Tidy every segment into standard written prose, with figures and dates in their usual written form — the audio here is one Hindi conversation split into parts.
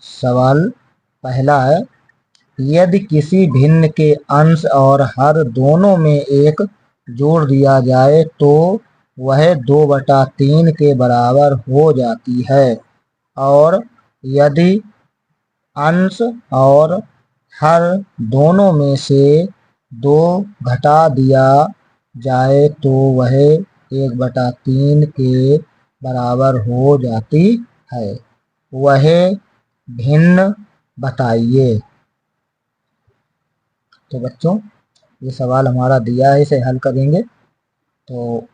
सवाल पहला है, यदि किसी भिन्न के अंश और हर दोनों में एक जोड़ दिया जाए तो वह 2/3 के बराबर हो जाती है, और यदि अंश और हर दोनों में से 2 घटा दिया जाए तो वह 1/3 के बराबर हो जाती है। वह भिन्न बताइए। तो बच्चों, ये सवाल हमारा दिया है, इसे हल करेंगे तो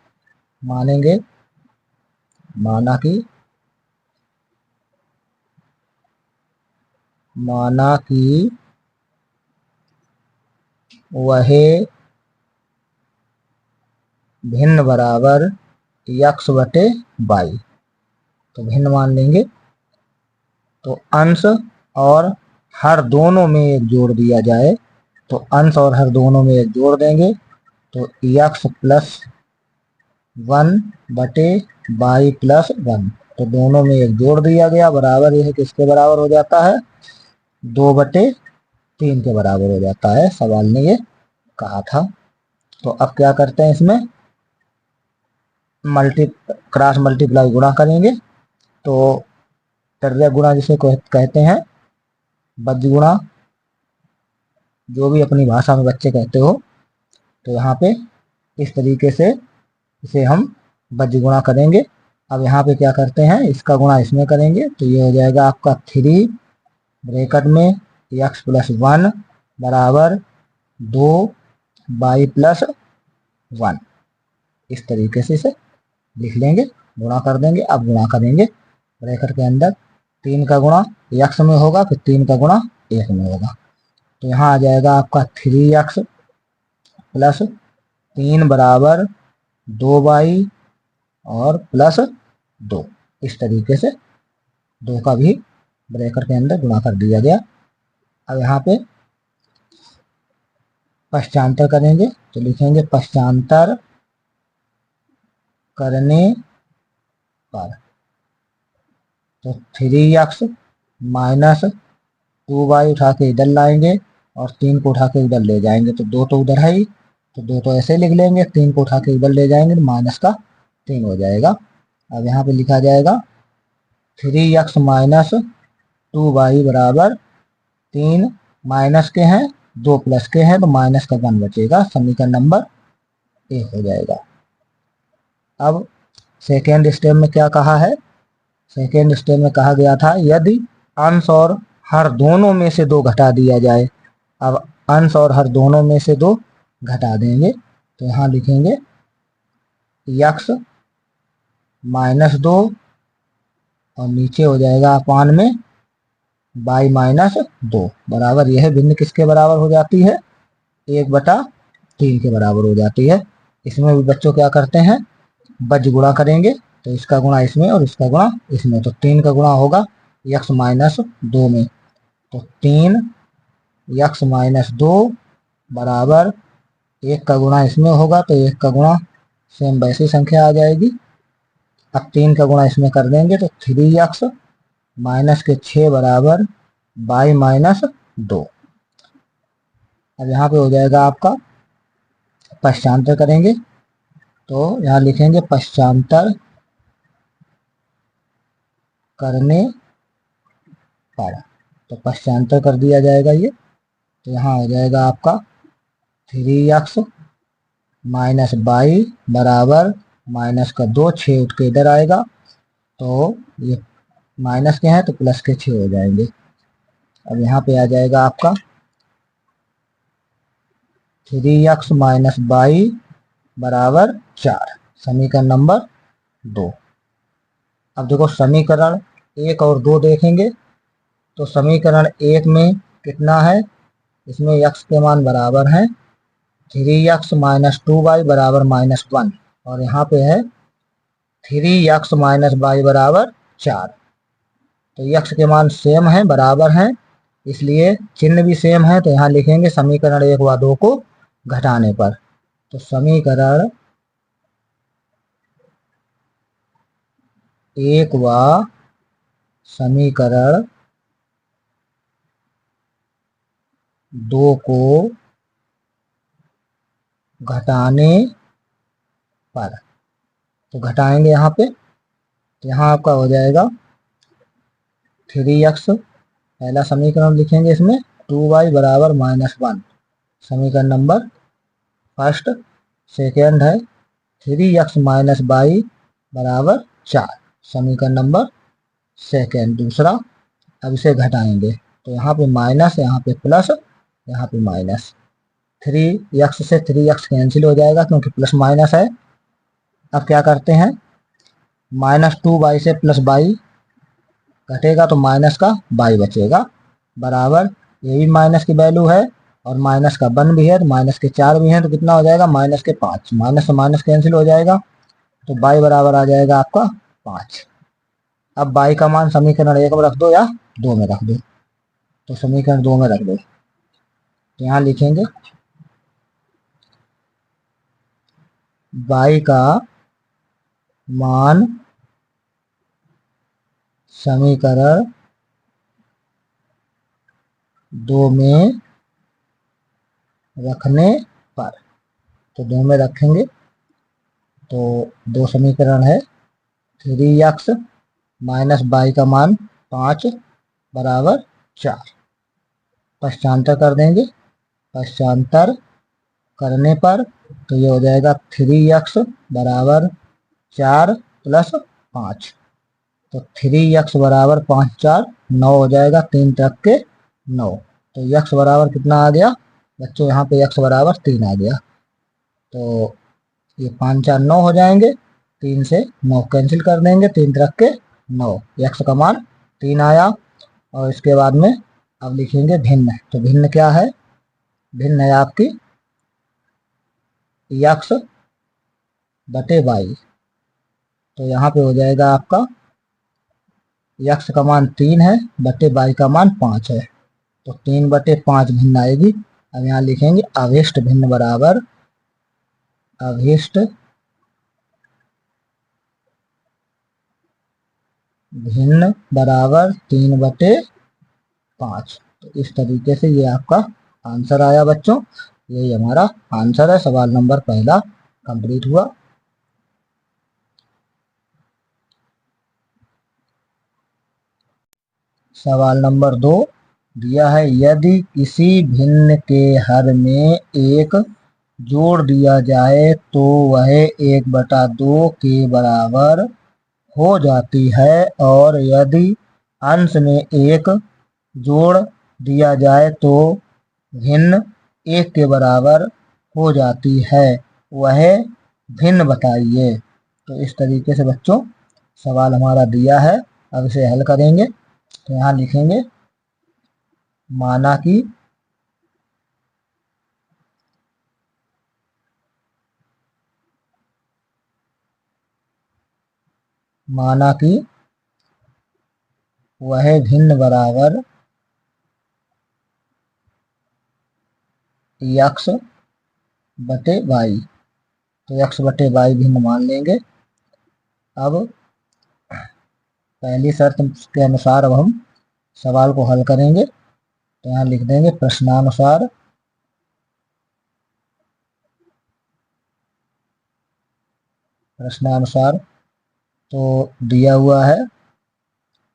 मानेंगे, माना कि वह भिन्न बराबर x/y। तो भिन्न मान लेंगे, तो अंश और हर दोनों में एक जोड़ दिया जाए, तो अंश और हर दोनों में एक जोड़ देंगे तो x + 1/y + 1। तो दोनों में एक जोड़ दिया गया, बराबर यह किसके बराबर हो जाता है? 2/3 के बराबर हो जाता है। सवाल ने ये कहा था। तो अब क्या करते हैं, इसमें क्रॉस मल्टीप्लाई गुणा करेंगे। तो तरह गुणा जिसे कहते हैं, बज्र गुणा, जो भी अपनी भाषा में बच्चे कहते हो। तो यहाँ पे इस तरीके से इसे हम बज्र गुणा करेंगे। अब यहाँ पे क्या करते हैं, इसका गुणा इसमें करेंगे तो ये हो जाएगा आपका 3 ब्रैकेट में x + 1 बराबर 2y + 1। इस तरीके से इसे लिख लेंगे, गुणा कर देंगे। अब गुणा करेंगे ब्रैकेट के अंदर, 3 का गुणा x में होगा, फिर 3 का गुणा 1 में होगा। तो यहाँ आ जाएगा आपका 3x + 3 बराबर 2y और +2। इस तरीके से 2 का भी ब्रैकेट के अंदर गुणा कर दिया गया। अब यहाँ पे पक्षांतर करेंगे, तो लिखेंगे पक्षांतर करने पर। तो 3x - 2y उठा के इधर लाएंगे और 3 को उठा के इधर ले जाएंगे, तो 2 तो उधर है ही, तो 2 तो ऐसे लिख लेंगे। 3 को उठा के इधर ले जाएंगे तो -3 हो जाएगा। अब यहाँ पे लिखा जाएगा 3x - 2y बराबर 3 माइनस के हैं, 2 प्लस के हैं, तो माइनस का 1 बचेगा। समीकरण नंबर 1 हो जाएगा। अब सेकेंड स्टेप में क्या कहा है? सेकेंड स्टेप में कहा गया था, यदि अंश और हर दोनों में से 2 घटा दिया जाए। अब अंश और हर दोनों में से 2 घटा देंगे, तो यहाँ लिखेंगे x -2 और नीचे हो जाएगा अपान में y -2 बराबर, यह भिन्न किसके बराबर हो जाती है? 1/3 के बराबर हो जाती है। इसमें भी बच्चों क्या करते हैं, बज्र गुणा करेंगे, तो इसका गुणा इसमें और इसका गुणा इसमें, तो 3 का गुणा होगा x -2 में, तो 3x - 2 बराबर 1 का गुणा इसमें होगा, तो 1 का गुणा सेम वैसी संख्या आ जाएगी। अब 3 का गुणा इसमें कर देंगे, तो 3x -6 बराबर y -2। अब यहाँ पे हो जाएगा आपका पक्षांतर करेंगे, तो यहाँ लिखेंगे पक्षांतर करने पर। तो पक्षांतर कर दिया जाएगा ये, तो यहाँ हो जाएगा आपका 3x -y बराबर माइनस का 2, 6 उठ के इधर आएगा, तो ये माइनस के हैं तो प्लस के 6 हो जाएंगे। अब यहाँ पे आ जाएगा आपका 3x -y बराबर 4। समीकरण नंबर 2। अब देखो समीकरण 1 और 2 देखेंगे, तो समीकरण 1 में कितना है, इसमें x के मान बराबर हैं 3x - 2y बराबर -1, और यहाँ पे है 3x - y बराबर 4। तो x के मान सेम है, बराबर हैं, इसलिए चिन्ह भी सेम है, तो यहाँ लिखेंगे समीकरण 1 व 2 को घटाने पर। तो समीकरण 1 व समीकरण 2 को घटाने पर, तो घटाएंगे यहाँ पे, तो यहाँ आपका हो जाएगा 3x, पहला समीकरण लिखेंगे इसमें 2y बराबर -1, समीकरण नंबर फर्स्ट। सेकेंड है 3x माइनस वाई बराबर 4, समीकरण नंबर सेकेंड दूसरा। अब इसे घटाएंगे तो यहाँ पे माइनस, यहाँ पे प्लस, यहाँ पे माइनस, 3x से 3x कैंसिल हो जाएगा क्योंकि प्लस माइनस है। अब क्या करते हैं, -2y से प्लस y घटेगा तो माइनस का y बचेगा, बराबर ये भी माइनस की वैल्यू है और माइनस का 1 भी है, तो माइनस के 4 भी हैं, तो कितना हो जाएगा माइनस के 5, माइनस से माइनस कैंसिल हो जाएगा तो y बराबर आ जाएगा आपका 5। अब y का मान समीकरण 1 में रख दो या 2 में रख दो, तो समीकरण 2 में रख दो, तो यहाँ लिखेंगे y का मान समीकरण 2 में रखने पर, तो 2 में रखेंगे तो 2 समीकरण है 3x माइनस y का मान 5 बराबर 4, पश्चांतर कर देंगे, पश्चांतर करने पर तो ये हो जाएगा 3x बराबर 4 प्लस 5, तो 3x बराबर 5 4 9 हो जाएगा, 3 तक के 9, तो x बराबर कितना आ गया बच्चों, यहाँ पे x बराबर 3 आ गया, तो ये 5 4 9 हो जाएंगे, 3 से 9 कैंसिल कर देंगे, 3 तक के 9, x का मान 3 आया। और इसके बाद में अब लिखेंगे भिन्न, तो भिन्न क्या है, भिन्न है आपकी x बटे y, तो यहाँ पे हो जाएगा आपका x का मान 3 है बटे y का मान 5 है, तो 3 बटे 5 भिन्न आएगी। अब यहाँ लिखेंगे अभिष्ट भिन्न बराबर अभिष्ट भिन्न बराबर 3 बटे 5, तो इस तरीके से ये आपका आंसर आया बच्चों, यही हमारा आंसर है। सवाल नंबर पहला कंप्लीट हुआ। सवाल नंबर 2 दिया है, यदि किसी भिन्न के हर में एक जोड़ दिया जाए तो वह 1/2 के बराबर हो जाती है, और यदि अंश में एक जोड़ दिया जाए तो भिन्न 1 के बराबर हो जाती है, वह भिन्न बताइए। तो इस तरीके से बच्चों सवाल हमारा दिया है, अब इसे हल करेंगे, तो यहाँ लिखेंगे माना कि वह भिन्न बराबर x बटे y, तो x बटे y भिन्न मान लेंगे। अब पहली शर्त के अनुसार अब हम सवाल को हल करेंगे, तो यहाँ लिख देंगे प्रश्नानुसार तो दिया हुआ है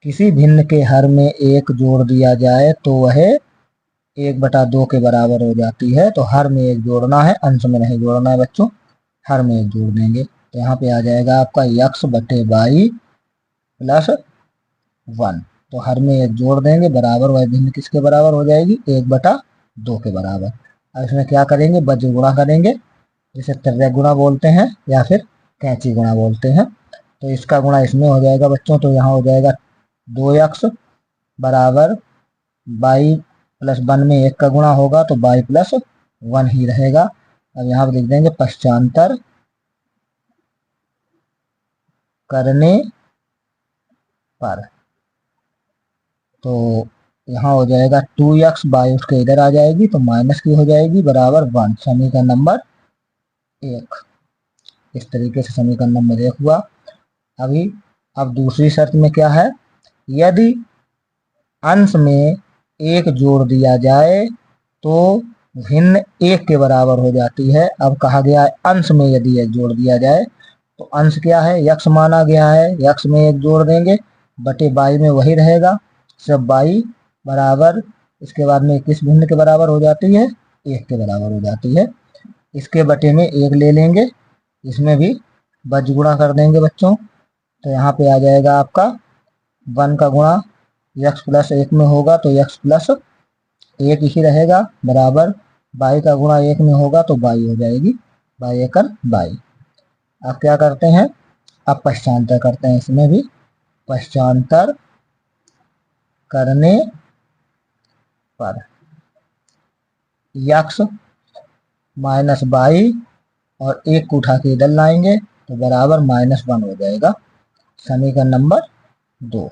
किसी भिन्न के हर में एक जोड़ दिया जाए तो वह 1/2 के बराबर हो जाती है, तो हर में एक जोड़ना है, अंश में नहीं जोड़ना है बच्चों, हर में एक जोड़ देंगे, तो यहाँ पे आ जाएगा आपका x बटे y प्लस 1, तो हर में एक जोड़ देंगे, बराबर वह भिन्न किसके बराबर हो जाएगी 1/2 के बराबर। अब इसमें क्या करेंगे, वज्र गुणा करेंगे, जिसे तिर्यक गुणा बोलते हैं या फिर कैंची गुणा बोलते हैं, तो इसका गुणा इसमें हो जाएगा बच्चों, तो यहाँ हो जाएगा 2x बराबर y प्लस 1 में 1 का गुणा होगा तो y प्लस 1 ही रहेगा। अब यहाँ पर लिख देंगे पश्चांतर करने पर, तो यहाँ हो जाएगा 2x, y उठ के इधर आ जाएगी तो माइनस की हो जाएगी, बराबर 1, समीकरण नंबर 1। इस तरीके से समीकरण नंबर 1 हुआ। अब दूसरी शर्त में क्या है, यदि अंश में एक जोड़ दिया जाए तो भिन्न 1 के बराबर हो जाती है। अब कहा गया है अंश में यदि यह जोड़ दिया जाए तो अंश क्या है, यक्स माना गया है, यक्स में 1 जोड़ देंगे बटे बाई में वही रहेगा, सब बाई बराबर, इसके बाद में किस भिन्न के बराबर हो जाती है, 1 के बराबर हो जाती है। इसके बटे में 1 ले लेंगे, इसमें भी बज गुणा कर देंगे बच्चों, तो यहाँ पे आ जाएगा आपका 1 का गुणा यक्स प्लस 1 में होगा तो यक्स प्लस 1 ही रहेगा बराबर, बाई का गुणा 1 में होगा तो बाई हो जाएगी, बाई एकड़ बाई। अब क्या करते हैं, अब पश्चांतर करते हैं, इसमें भी पश्चांतर करने पर यक्स माइनस बाई और 1 को उठा के इधर लाएंगे तो बराबर -1 हो जाएगा, समीकरण नंबर 2।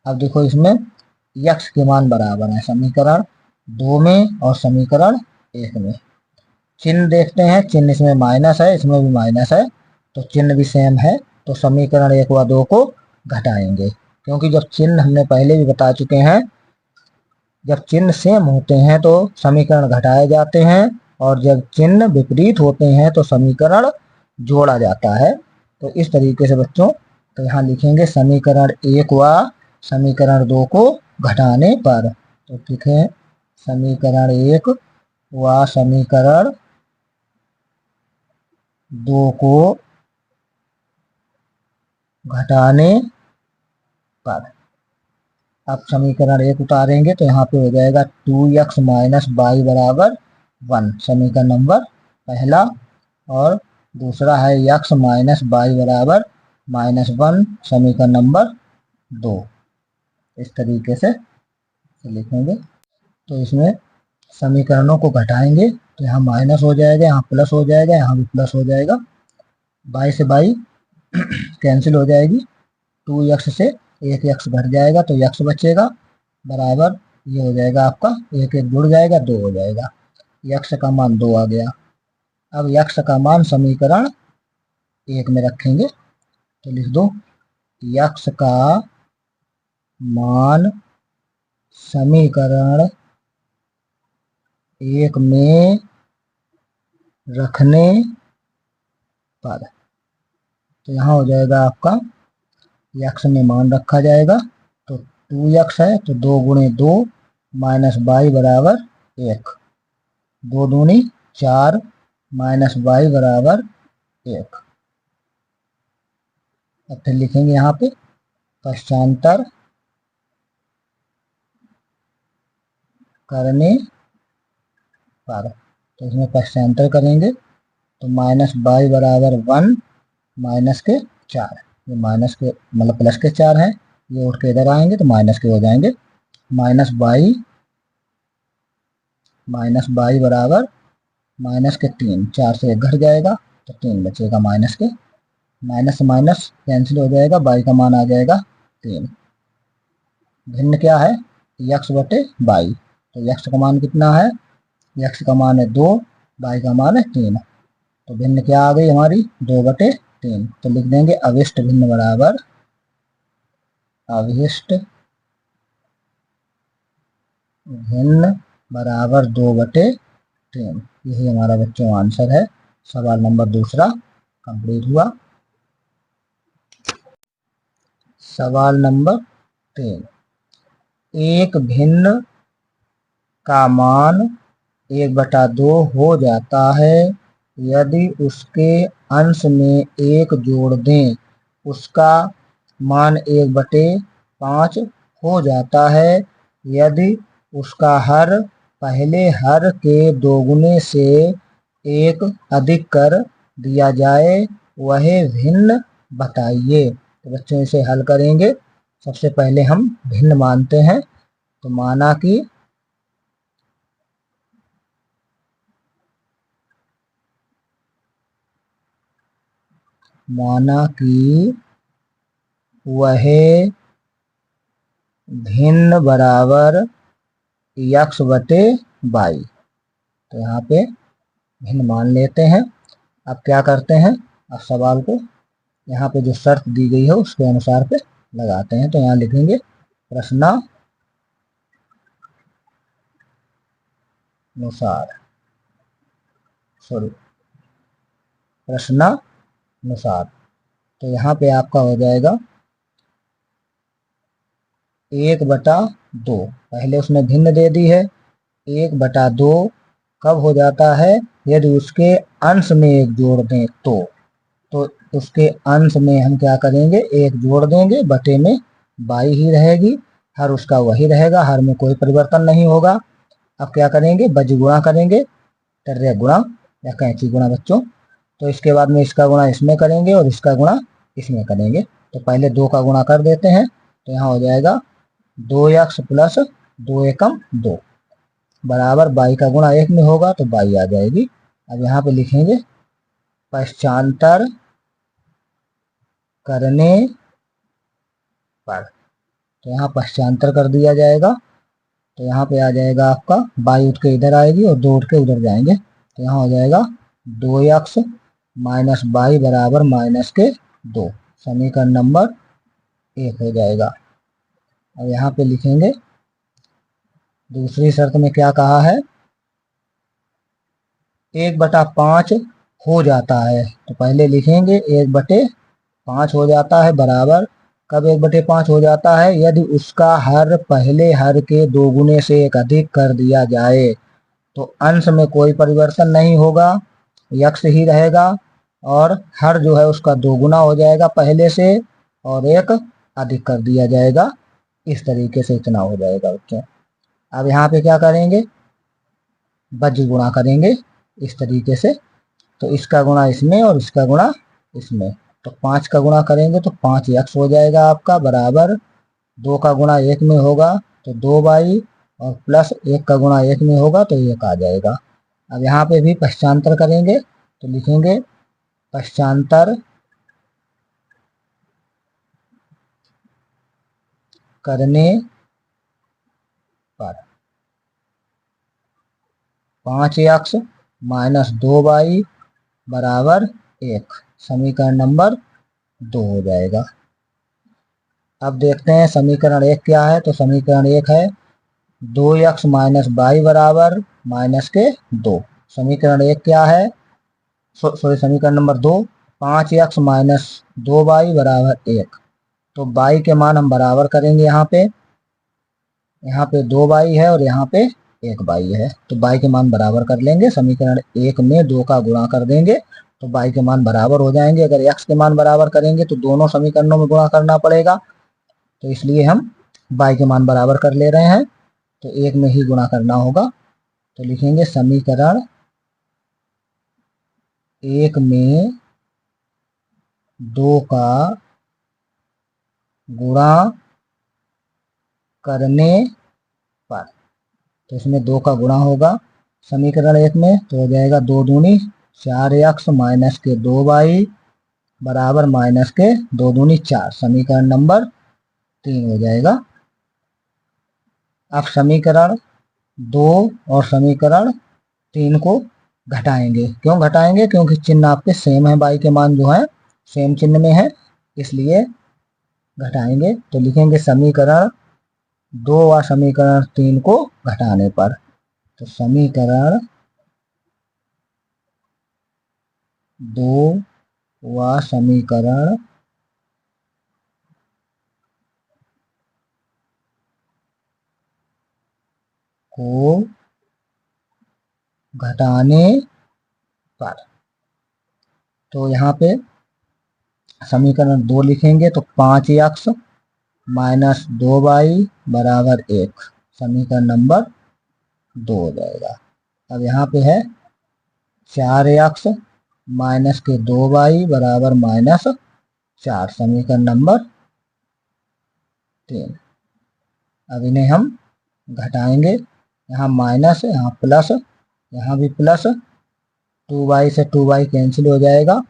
अब देखो इसमें यक्स के मान बराबर है समीकरण 2 में और समीकरण 1 में। चिन्ह देखते हैं, चिन्ह इसमें माइनस है, इसमें भी माइनस है, तो चिन्ह भी सेम है, तो समीकरण 1 व 2 को घटाएंगे, क्योंकि जब चिन्ह हमने पहले भी बता चुके हैं, जब चिन्ह सेम होते हैं तो समीकरण घटाए जाते हैं, और जब चिन्ह विपरीत होते हैं तो समीकरण जोड़ा जाता है। तो इस तरीके से बच्चों, तो यहाँ लिखेंगे समीकरण 1 व समीकरण 2 को घटाने पर, तो लिखें समीकरण 1 व समीकरण 2 को घटाने पर। अब समीकरण 1 उतारेंगे तो यहाँ पे हो जाएगा 2x माइनस बाई बराबर 1, समीकरण नंबर पहला, और दूसरा है x माइनस बाई बराबर -1, समीकरण नंबर 2। इस तरीके से लिखेंगे। तो इसमें समीकरणों को घटाएंगे तो यहाँ माइनस हो जाएगा, यहाँ प्लस हो जाएगा, यहाँ भी प्लस हो जाएगा, बाई से बाई कैंसिल हो जाएगी, 2x से 1x घट जाएगा तो x बचेगा बराबर, ये हो जाएगा आपका 1 1 जुड़ जाएगा 2 हो जाएगा, x का मान 2 आ गया। अब x का मान समीकरण 1 में रखेंगे तो लिख दो x का मान समीकरण 1 में रखने पर, तो यहाँ हो जाएगा आपका x में मान रखा जाएगा तो 2x है तो 2 गुणे 2 माइनस बाई बराबर 1, 2 दूनी 4 माइनस बाई बराबर 1। अब फिर लिखेंगे यहाँ पे पश्चांतर करने पर, तो इसमें पश्चांतर करेंगे तो माइनस बाई बराबर 1 माइनस के 4, ये माइनस के मतलब प्लस के 4 हैं, ये उठ के इधर आएंगे तो माइनस के हो जाएंगे, माइनस बाई बराबर माइनस के 3, 4 से 1 घट जाएगा तो 3 बचेगा माइनस के, माइनस से माइनस कैंसिल हो जाएगा, बाई का मान आ जाएगा 3। भिन्न क्या है, यक्स बटे बाई, तो यक्स का मान कितना है, यक्स का मान है 2, बाई का मान है 3, तो भिन्न क्या आ गई हमारी 2 बटे 3, तो लिख देंगे अभिष्ट भिन्न बराबर, अभिष्ट भिन्न बराबर 2 बटे 3। यही हमारा बच्चों आंसर है। सवाल नंबर दूसरा कंप्लीट हुआ। सवाल नंबर 3, एक भिन्न का मान 1/2 हो जाता है यदि उसके अंश में 1 जोड़ दें, उसका मान 1/5 हो जाता है यदि उसका हर पहले हर के दोगुने से 1 अधिक कर दिया जाए, वह भिन्न बताइए। तो बच्चों इसे हल करेंगे, सबसे पहले हम भिन्न मानते हैं, तो माना कि वह भिन्न बराबर यक्स बटे बाई, तो यहाँ पे भिन्न मान लेते हैं। अब क्या करते हैं, अब सवाल को यहाँ पे जो शर्त दी गई है उसके अनुसार पे लगाते हैं, तो यहाँ लिखेंगे प्रश्न सॉरी, प्रश्नानुसार। तो यहाँ पे आपका हो जाएगा 1/2। पहले उसने भिन्न दे दी है। 1/2 कब हो जाता है? यदि उसके अंश में एक जोड़ दें तो उसके अंश में हम क्या करेंगे? एक जोड़ देंगे, बटे में बाई ही रहेगी, हर उसका वही रहेगा, हर में कोई परिवर्तन नहीं होगा। अब क्या करेंगे? बज गुणा करेंगे, टर्रे गुणा या कैंची गुणा बच्चों। तो इसके बाद में इसका गुणा इसमें करेंगे और इसका गुणा इसमें करेंगे। तो पहले 2 का गुणा कर देते हैं, तो यहाँ हो जाएगा 2x प्लस 2 एकम 2 बराबर बाई का गुणा 1 में होगा तो बाई आ जाएगी। अब यहाँ पे लिखेंगे पश्चांतर करने पर। तो यहाँ पश्चांतर कर दिया जाएगा, तो यहाँ पे आ जाएगा आपका बाई उठ के इधर आएगी और 2 उठ के उधर जाएंगे। तो यहाँ हो जाएगा 2x माइनस बाई बराबर -2। समीकरण नंबर 1 हो जाएगा। अब यहाँ पे लिखेंगे दूसरी शर्त में क्या कहा है? 1/5 हो जाता है, तो पहले लिखेंगे 1/5 हो जाता है बराबर। कब 1/5 हो जाता है? यदि उसका हर पहले हर के 2 गुने से एक अधिक कर दिया जाए तो अंश में कोई परिवर्तन नहीं होगा, यक्स ही रहेगा, और हर जो है उसका 2 गुना हो जाएगा पहले से और एक अधिक कर दिया जाएगा। इस तरीके से इतना हो जाएगा बच्चों। अब यहाँ पे क्या करेंगे? बज गुणा करेंगे इस तरीके से। तो इसका गुणा इसमें और इसका गुणा इसमें, तो 5 का गुणा करेंगे तो 5x हो जाएगा आपका बराबर 2 का गुणा 1 में होगा तो 2 बाई और प्लस 1 का गुणा 1 में होगा तो 1 आ जाएगा। अब यहाँ पे भी पश्चांतर करेंगे तो लिखेंगे पश्चांतर करने पर 5x माइनस 2 बाई बराबर 1। समीकरण नंबर 2 हो जाएगा। अब देखते हैं समीकरण 1 क्या है। तो समीकरण 1 है 2x माइनस बाई बराबर -2। समीकरण 1 क्या है? सॉरी, समीकरण नंबर 2 5x माइनस 2 बाई बराबर 1। तो बाई के मान हम बराबर करेंगे। यहाँ पे 2 बाई है और यहाँ पे 1 बाई है, तो बाई के मान बराबर कर लेंगे। समीकरण 1 में 2 का गुणा कर देंगे तो बाई के मान बराबर हो जाएंगे। अगर x के मान बराबर करेंगे तो दोनों समीकरणों में गुणा करना पड़ेगा, तो इसलिए हम बाई के मान बराबर कर ले रहे हैं, तो 1 में ही गुणा करना होगा। तो लिखेंगे समीकरण 1 में 2 का गुणा करने पर, तो इसमें 2 का गुणा होगा समीकरण 1 में, तो हो जाएगा 2 दूनी 4x माइनस के 2 बाई बराबर -2 दूनी 4। समीकरण नंबर 3 हो जाएगा। अब समीकरण 2 और समीकरण 3 को घटाएंगे। क्यों घटाएंगे? क्योंकि चिन्ह आपके सेम है, बाई के मान जो है सेम चिन्ह में है, इसलिए घटाएंगे। तो लिखेंगे समीकरण 2 व समीकरण 3 को घटाने पर। तो समीकरण 2 व समीकरण को घटाने पर, तो यहाँ पे समीकरण 2 लिखेंगे तो 5x माइनस 2 बाई बराबर 1। समीकरण नंबर 2 हो जाएगा। अब यहाँ पे है 4x माइनस के 2 बाई बराबर -4। समीकरण नंबर 3। अब इन्हें हम घटाएंगे, यहाँ माइनस, यहाँ प्लस, यहाँ भी प्लस, 2 बाई से 2 बाई कैंसिल हो जाएगा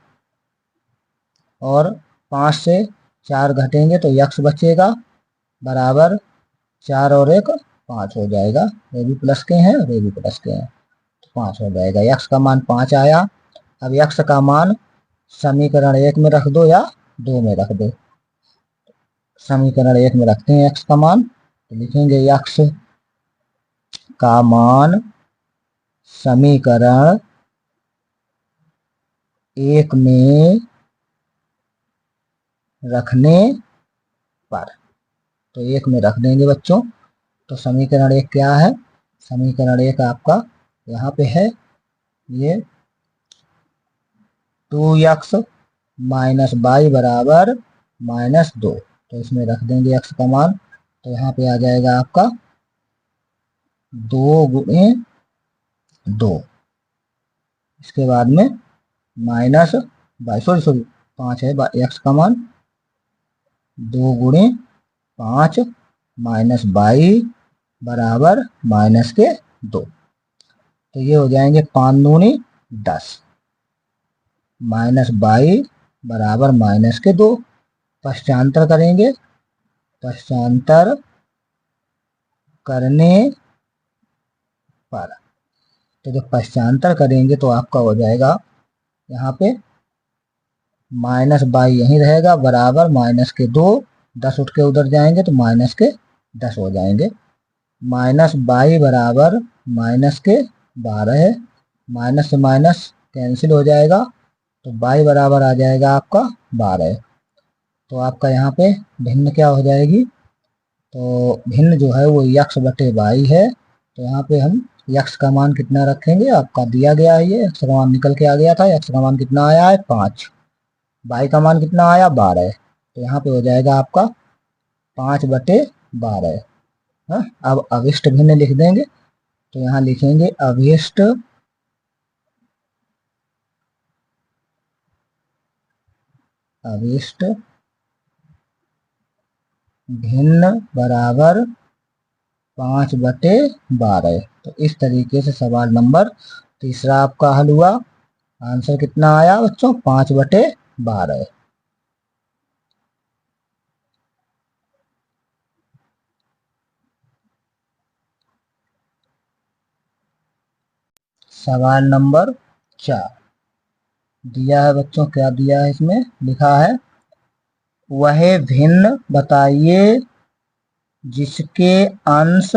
और 5 से 4 घटेंगे तो x बचेगा बराबर 4 और 1 5 हो जाएगा। ये भी प्लस के हैं और ये भी प्लस के हैं, तो 5 हो जाएगा। x का मान 5 आया। अब x का मान समीकरण 1 में रख दो या 2 में रख दो। समीकरण 1 में रखते हैं x का मान, तो लिखेंगे x का मान समीकरण एक में रखने पर, तो एक में रख देंगे बच्चों। तो समीकरण एक क्या है? समीकरण एक आपका यहाँ पे है ये 2x माइनस वाई बराबर -2। तो इसमें रख देंगे x का मान, तो यहाँ पे आ जाएगा आपका 2 × 2। इसके बाद में माइनस बाई, सॉरी 5 है x का मान, 2 × 5 माइनस बाई बराबर -2। तो ये हो जाएंगे 5 दूनी 10 माइनस बाई बराबर -2। पश्चांतर करेंगे, पश्चांतर करने पर, तो जब पश्चांतर करेंगे तो आपका हो जाएगा यहाँ पे माइनस बाई यहीं रहेगा बराबर -2। 10 उठ के उधर जाएंगे तो -10 हो जाएंगे। माइनस बाई बराबर -12 है, माइनस से माइनस कैंसिल हो जाएगा, तो बाई बराबर आ जाएगा आपका 12। तो आपका यहाँ पे भिन्न क्या हो जाएगी? तो भिन्न जो है वो x बटे बाई है। तो यहाँ पे हम x का मान कितना रखेंगे? आपका दिया गया है, ये x का मान निकल के आ गया था। x का मान कितना आया है? 5। बाई का मान कितना आया? 12। तो यहाँ पे हो जाएगा आपका 5/12। हाँ, अब अभिष्ट भिन्न लिख देंगे, तो यहाँ लिखेंगे अभिष्ट भिन्न बराबर 5/12। तो इस तरीके से सवाल नंबर तीसरा आपका हल हुआ। आंसर कितना आया बच्चों? 5/12। सवाल नंबर 4 दिया है बच्चों, क्या दिया है? इसमें लिखा है वह भिन्न बताइए जिसके अंश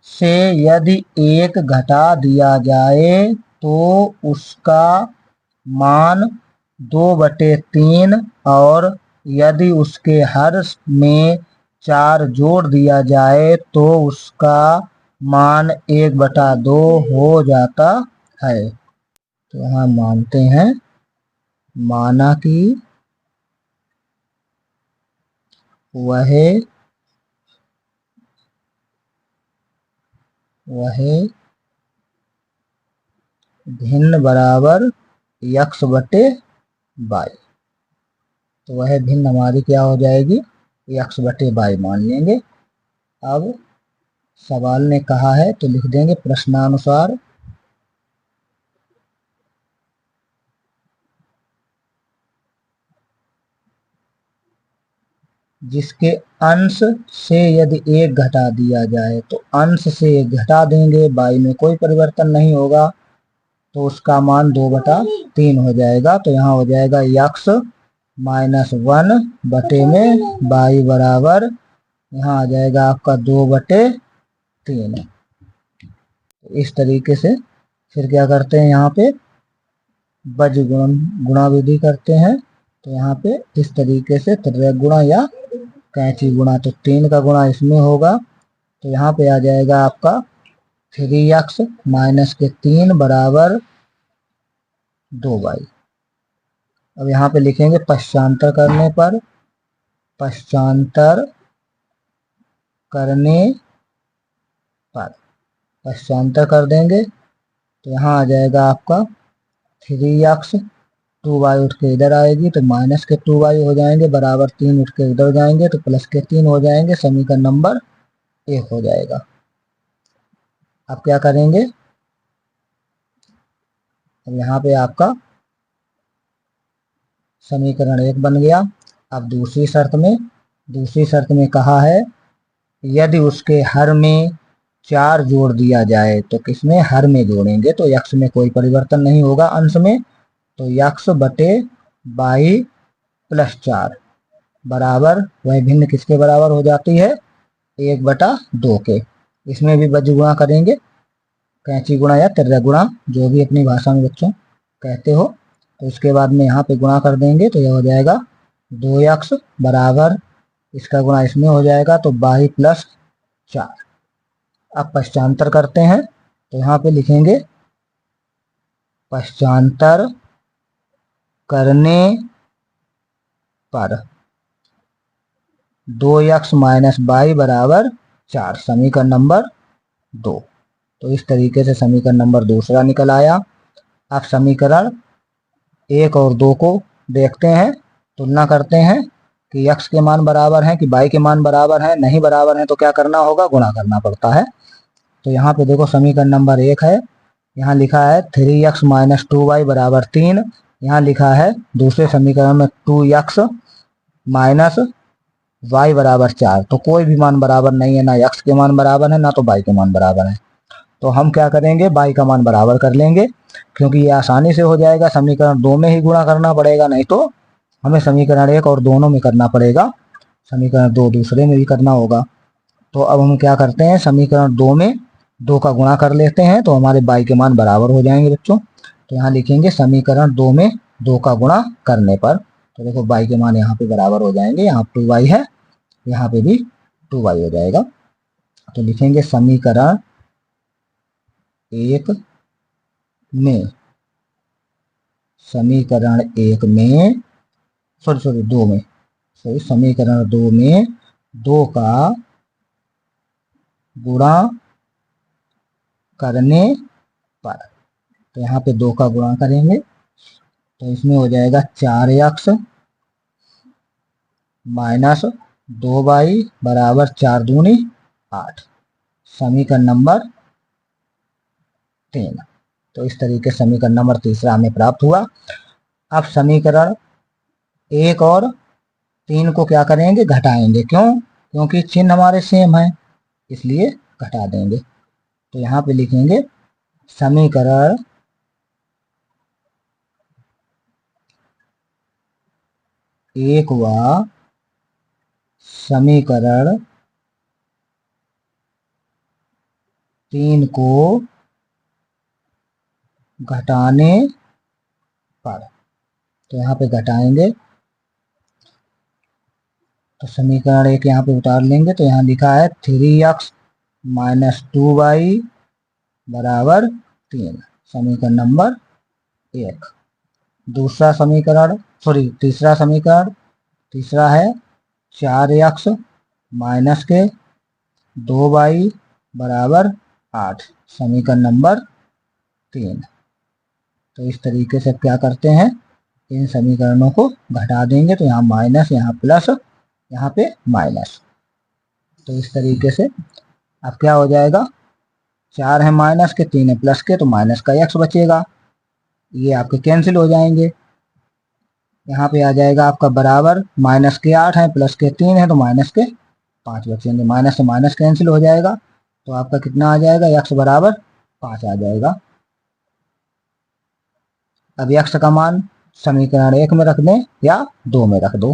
से यदि 1 घटा दिया जाए तो उसका मान 2/3, और यदि उसके हर में 4 जोड़ दिया जाए तो उसका मान 1/2 हो जाता है। तो यहाँ मानते हैं, माना कि वह भिन्न बराबर x/y। तो वह भिन्न हमारी क्या हो जाएगी? x/y मान लेंगे। अब सवाल ने कहा है तो लिख देंगे प्रश्नानुसार जिसके अंश से यदि 1 घटा दिया जाए, तो अंश से 1 घटा देंगे, बाई में कोई परिवर्तन नहीं होगा, तो उसका मान 2/3 हो जाएगा। तो यहाँ हो जाएगा x -1 बटे में बाई बराबर, यहाँ आ जाएगा आपका 2/3। इस तरीके से फिर क्या करते हैं, यहाँ पे बज गुणा विधि करते हैं। तो यहाँ पे इस तरीके से त्रिक गुणा या कैंची गुणा, तो 3 का गुणा इसमें होगा, तो यहाँ पे आ जाएगा आपका 3x - 3 बराबर 2y। अब यहाँ पे लिखेंगे पश्चांतर करने पर, पश्चांतर करने पर, पश्चांतर कर देंगे तो यहाँ आ जाएगा आपका 3x, 2y उठ के इधर आएगी तो -2y हो जाएंगे, बराबर 3 उठ के इधर जाएंगे तो +3 हो जाएंगे। समीकरण नंबर 1 हो जाएगा। अब क्या करेंगे? अब यहाँ पे आपका समीकरण 1 बन गया। अब दूसरी शर्त में कहा है यदि उसके हर में 4 जोड़ दिया जाए, तो किसमें? हर में जोड़ेंगे तो x में कोई परिवर्तन नहीं होगा अंश में, तो x/y +4 बराबर, वह भिन्न किसके बराबर हो जाती है? 1/2 के। इसमें भी बज गुणा करेंगे, कैंची गुणा या तिर्यक गुणा, जो भी अपनी भाषा में बच्चों कहते हो। तो इसके बाद में यहाँ पे गुणा कर देंगे तो यह हो जाएगा 2x बराबर, इसका गुणा इसमें हो जाएगा तो y प्लस 4। अब पश्चांतर करते हैं तो यहाँ पे लिखेंगे पश्चांतर करने पर 2x माइनस वाई बराबर 4, समीकरण नंबर 2। तो इस तरीके से समीकरण नंबर दूसरा निकल आया। अब समीकरण 1 और 2 को देखते हैं, तुलना करते हैं कि x के मान बराबर हैं कि y के मान बराबर हैं। नहीं बराबर हैं तो क्या करना होगा, गुणा करना पड़ता है। तो यहाँ पे देखो समीकरण नंबर 1 है, यहाँ लिखा है 3x माइनस 2y बराबर 3। यहाँ लिखा है दूसरे समीकरण में 2x माइनस y बराबर 4। तो कोई भी मान बराबर नहीं है, ना x के मान बराबर है ना तो y के मान बराबर है। तो हम क्या करेंगे, y का मान बराबर कर लेंगे, क्योंकि ये आसानी से हो जाएगा। समीकरण 2 में ही गुणा करना पड़ेगा, नहीं तो हमें समीकरण 1 और दोनों में करना पड़ेगा, समीकरण 2 दूसरे में भी करना होगा। तो अब हम क्या करते हैं, समीकरण 2 में 2 का गुणा कर लेते हैं तो हमारे y के मान बराबर हो जाएंगे बच्चों। तो यहाँ लिखेंगे समीकरण 2 में 2 का गुणा करने पर, तो देखो y के मान यहाँ पे बराबर हो जाएंगे, यहाँ 2y है, यहाँ पे भी 2y हो जाएगा। तो लिखेंगे समीकरण 1 में, समीकरण 1 में सॉरी 2 में, समीकरण 2 में 2 का गुणा करने पर, तो यहाँ पे 2 का गुणा करेंगे तो इसमें हो जाएगा 4x माइनस 2y बराबर 4 दूनी 8, समीकरण नंबर 3। तो इस तरीके समीकरण नंबर तीसरा हमें प्राप्त हुआ। अब समीकरण 1 और 3 को क्या करेंगे, घटाएंगे। क्यों, क्योंकि चिन्ह हमारे सेम है इसलिए घटा देंगे। तो यहाँ पे लिखेंगे समीकरण 1 व समीकरण 3 को घटाने पर, तो यहाँ पे घटाएंगे तो समीकरण 1 यहाँ पे उतार लेंगे तो यहाँ लिखा है 3x माइनस 2y बराबर 3, समीकरण नंबर 1। दूसरा समीकरण तीसरा समीकरण, तीसरा है 4x माइनस के 2y बराबर 8, समीकरण नंबर 3। तो इस तरीके से क्या करते हैं, इन समीकरणों को घटा देंगे तो यहाँ माइनस, यहाँ प्लस, यहाँ पे माइनस। तो इस तरीके से अब क्या हो जाएगा, 4 है माइनस के, 3 है प्लस के, तो माइनस का x बचेगा, ये आपके कैंसिल हो जाएंगे। यहाँ पे आ जाएगा आपका बराबर, माइनस के 8 है प्लस के 3 है तो माइनस के 5 बचेंगे, माइनस से माइनस कैंसिल हो जाएगा तो आपका कितना आ जाएगा, x बराबर 5 आ जाएगा। अब x का मान समीकरण 1 में रख दें या 2 में रख दो,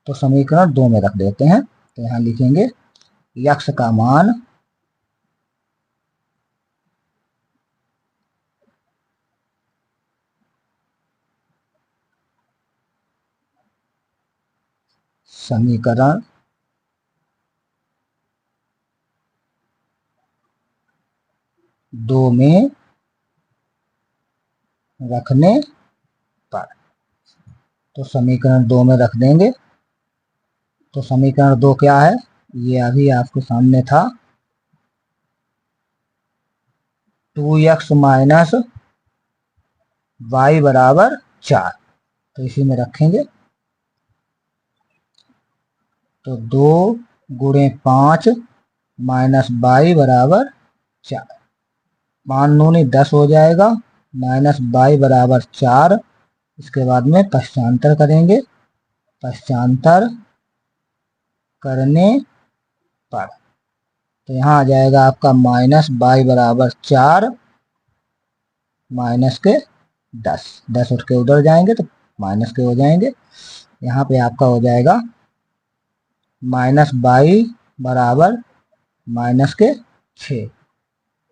तो समीकरण 2 में रख देते हैं। तो यहाँ लिखेंगे x का मान समीकरण 2 में रखने पर, तो समीकरण 2 में रख देंगे। तो समीकरण 2 क्या है, ये अभी आपके सामने था, 2x माइनस वाई बराबर 4, तो इसी में रखेंगे। तो 2 गुणे 5 माइनस वाई बराबर 4, 5 दूनी 10 हो जाएगा, माइनस वाई बराबर 4। इसके बाद में पश्चांतर करेंगे, पश्चांतर करने पर, तो यहाँ आ जाएगा आपका माइनस वाई बराबर 4 माइनस के 10, 10 उठ के उधर जाएंगे तो माइनस के हो जाएंगे। यहाँ पे आपका हो जाएगा माइनस वाई बराबर माइनस के 6,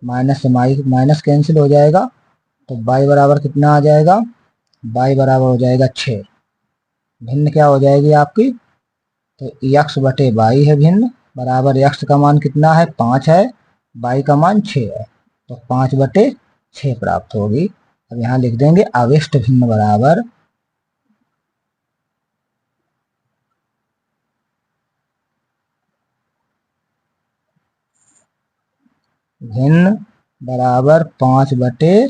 माइनस से माइनस कैंसिल हो जाएगा, तो y बराबर कितना आ जाएगा, y बराबर हो जाएगा 6। भिन्न क्या हो जाएगी आपकी, तो x बटे y है भिन्न, बराबर x का मान कितना है 5 है, y का मान 6 है, तो 5 बटे 6 प्राप्त होगी। अब यहाँ लिख देंगे अविष्ट भिन्न बराबर भिन्न बराबर 5 बटे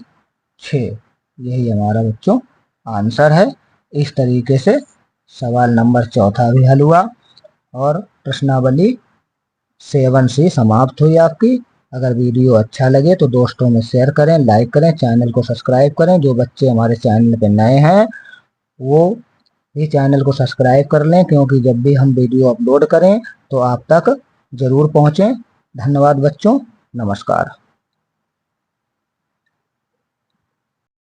6। यही हमारा बच्चों आंसर है। इस तरीके से सवाल नंबर 4 भी हल हुआ और प्रश्नावली 7C समाप्त हुई आपकी। अगर वीडियो अच्छा लगे तो दोस्तों में शेयर करें, लाइक करें, चैनल को सब्सक्राइब करें। जो बच्चे हमारे चैनल पे नए हैं वो भी चैनल को सब्सक्राइब कर लें, क्योंकि जब भी हम वीडियो अपलोड करें तो आप तक जरूर पहुंचे। धन्यवाद बच्चों, नमस्कार।